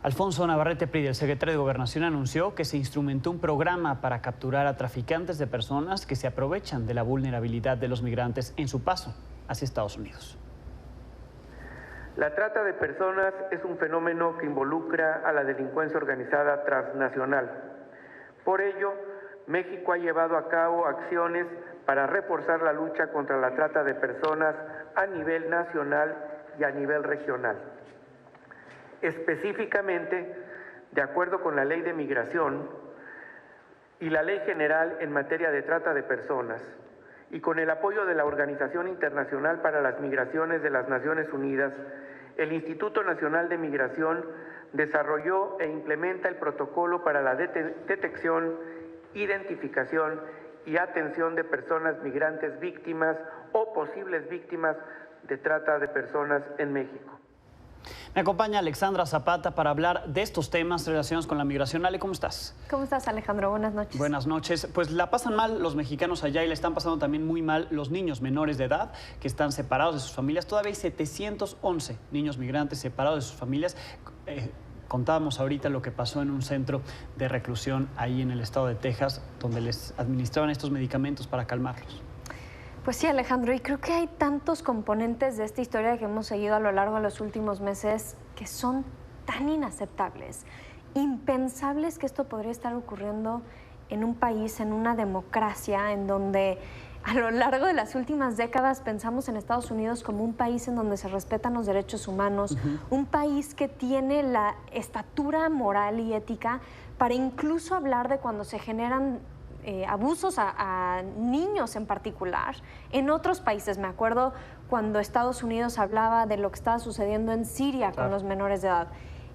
Alfonso Navarrete Prida, el secretario de Gobernación, anunció que se instrumentó un programa para capturar a traficantes de personas que se aprovechan de la vulnerabilidad de los migrantes en su paso hacia Estados Unidos. La trata de personas es un fenómeno que involucra a la delincuencia organizada transnacional. Por ello, México ha llevado a cabo acciones para reforzar la lucha contra la trata de personas a nivel nacional y a nivel regional. Específicamente, de acuerdo con la Ley de Migración y la Ley General en materia de trata de personas, y con el apoyo de la Organización Internacional para las Migraciones de las Naciones Unidas, el Instituto Nacional de Migración desarrolló e implementa el protocolo para la detección, identificación y atención de personas migrantes víctimas o posibles víctimas de trata de personas en México. Me acompaña Alexandra Zapata para hablar de estos temas relacionados con la migración. Ale, ¿cómo estás? ¿Cómo estás, Alejandro? Buenas noches. Buenas noches. Pues la pasan mal los mexicanos allá y le están pasando también muy mal los niños menores de edad que están separados de sus familias. Todavía hay 711 niños migrantes separados de sus familias. Contábamos ahorita lo que pasó en un centro de reclusión ahí en el estado de Texas, donde les administraban estos medicamentos para calmarlos. Pues sí, Alejandro, y creo que hay tantos componentes de esta historia que hemos seguido a lo largo de los últimos meses que son tan inaceptables, impensables que esto podría estar ocurriendo en un país, en una democracia, en donde a lo largo de las últimas décadas pensamos en Estados Unidos como un país en donde se respetan los derechos humanos, un país que tiene la estatura moral y ética para incluso hablar de cuando se generan abusos a niños en particular. En otros países, me acuerdo cuando Estados Unidos hablaba de lo que estaba sucediendo en Siria con los menores de edad.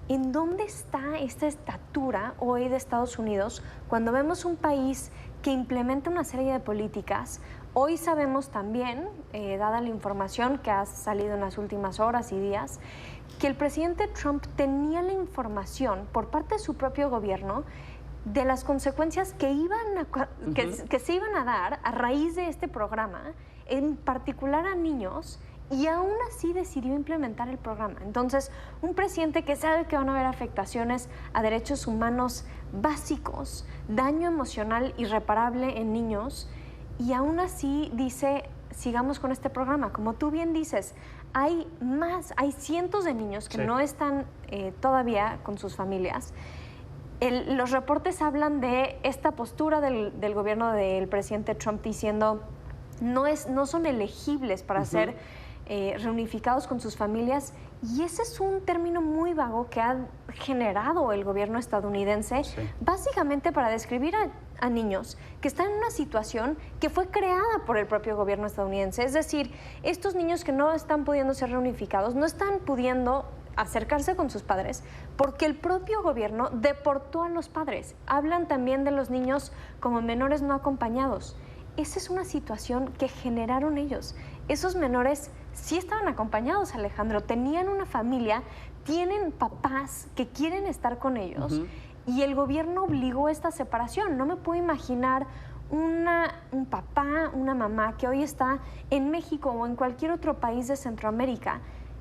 ¿En dónde está esta estatura hoy de Estados Unidos cuando vemos un país que implementa una serie de políticas? Hoy sabemos también, dada la información que ha salido en las últimas horas y días, que el presidente Trump tenía la información por parte de su propio gobierno de las consecuencias que se iban a dar a raíz de este programa, en particular a niños, y aún así decidió implementar el programa. Entonces, un presidente que sabe que van a haber afectaciones a derechos humanos básicos, daño emocional irreparable en niños, y aún así dice, sigamos con este programa. Como tú bien dices, hay cientos de niños que no están todavía con sus familias. Los reportes hablan de esta postura del gobierno del presidente Trump diciendo no son elegibles para ser reunificados con sus familias, y ese es un término muy vago que ha generado el gobierno estadounidense, básicamente para describir a niños que están en una situación que fue creada por el propio gobierno estadounidense. Es decir, estos niños que no están pudiendo ser reunificados, no están pudiendo acercarse con sus padres porque el propio gobierno deportó a los padres. Hablan también de los niños como menores no acompañados. Esa es una situación que generaron ellos. Esos menores sí estaban acompañados, Alejandro, tenían una familia, tienen papás que quieren estar con ellos, y el gobierno obligó esta separación. No me puedo imaginar un papá, una mamá que hoy está en México o en cualquier otro país de Centroamérica,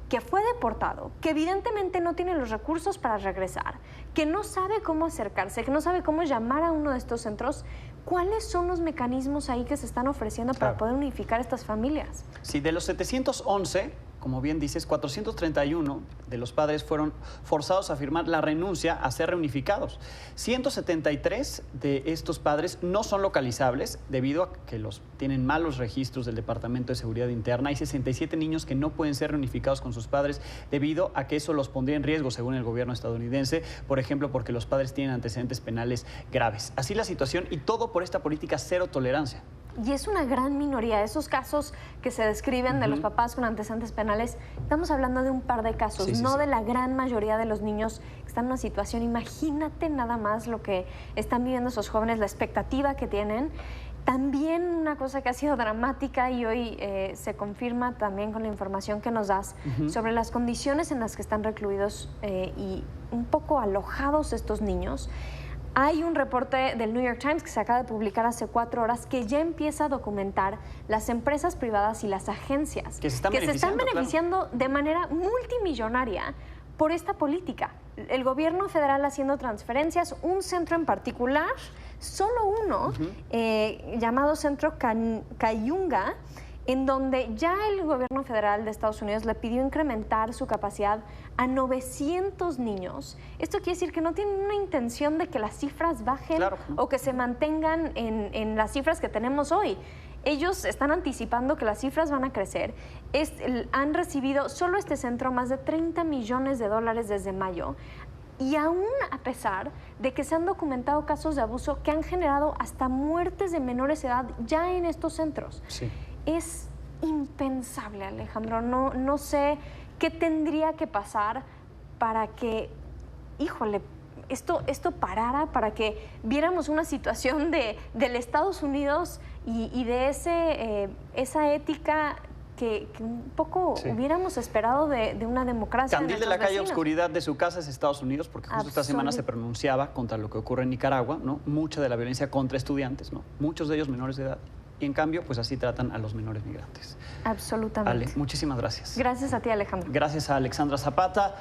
que fue deportado, que evidentemente no tiene los recursos para regresar, que no sabe cómo acercarse, que no sabe cómo llamar a uno de estos centros. ¿Cuáles son los mecanismos ahí que se están ofreciendo para poder unificar estas familias? Sí, de los 711, como bien dices, 431 de los padres fueron forzados a firmar la renuncia a ser reunificados. 173 de estos padres no son localizables debido a que tienen malos registros del Departamento de Seguridad Interna. Hay 67 niños que no pueden ser reunificados con sus padres debido a que eso los pondría en riesgo, según el gobierno estadounidense, por ejemplo, porque los padres tienen antecedentes penales graves. Así la situación, y todo por esta política cero tolerancia. Y es una gran minoría. Esos casos que se describen de los papás con antecedentes penales, estamos hablando de un par de casos, no de la gran mayoría de los niños que están en una situación. Imagínate nada más lo que están viviendo esos jóvenes, la expectativa que tienen. También una cosa que ha sido dramática y hoy se confirma también con la información que nos das sobre las condiciones en las que están recluidos y un poco alojados estos niños. Hay un reporte del New York Times que se acaba de publicar hace 4 horas que ya empieza a documentar las empresas privadas y las agencias que se están beneficiando de manera multimillonaria por esta política. el gobierno federal haciendo transferencias, un centro en particular, solo uno, llamado Centro Cayunga, en donde ya el gobierno federal de Estados Unidos le pidió incrementar su capacidad a 900 niños. Esto quiere decir que no tienen una intención de que las cifras bajen o que se mantengan en las cifras que tenemos hoy. Ellos están anticipando que las cifras van a crecer. Han recibido solo este centro más de $30 millones desde mayo. Y aún a pesar de que se han documentado casos de abuso que han generado hasta muertes de menores de edad ya en estos centros. Sí. Es impensable, Alejandro. No sé qué tendría que pasar para que, híjole, esto parara, para que viéramos una situación del Estados Unidos y de esa ética que un poco hubiéramos esperado de una democracia. Candil de la calle oscuridad de su casa es Estados Unidos, porque justo esta semana se pronunciaba contra lo que ocurre en Nicaragua, ¿no? Mucha de la violencia contra estudiantes, ¿no? Muchos de ellos menores de edad. Y en cambio, pues así tratan a los menores migrantes. Absolutamente. Ale, muchísimas gracias. Gracias a ti, Alejandro. Gracias a Alexandra Zapata.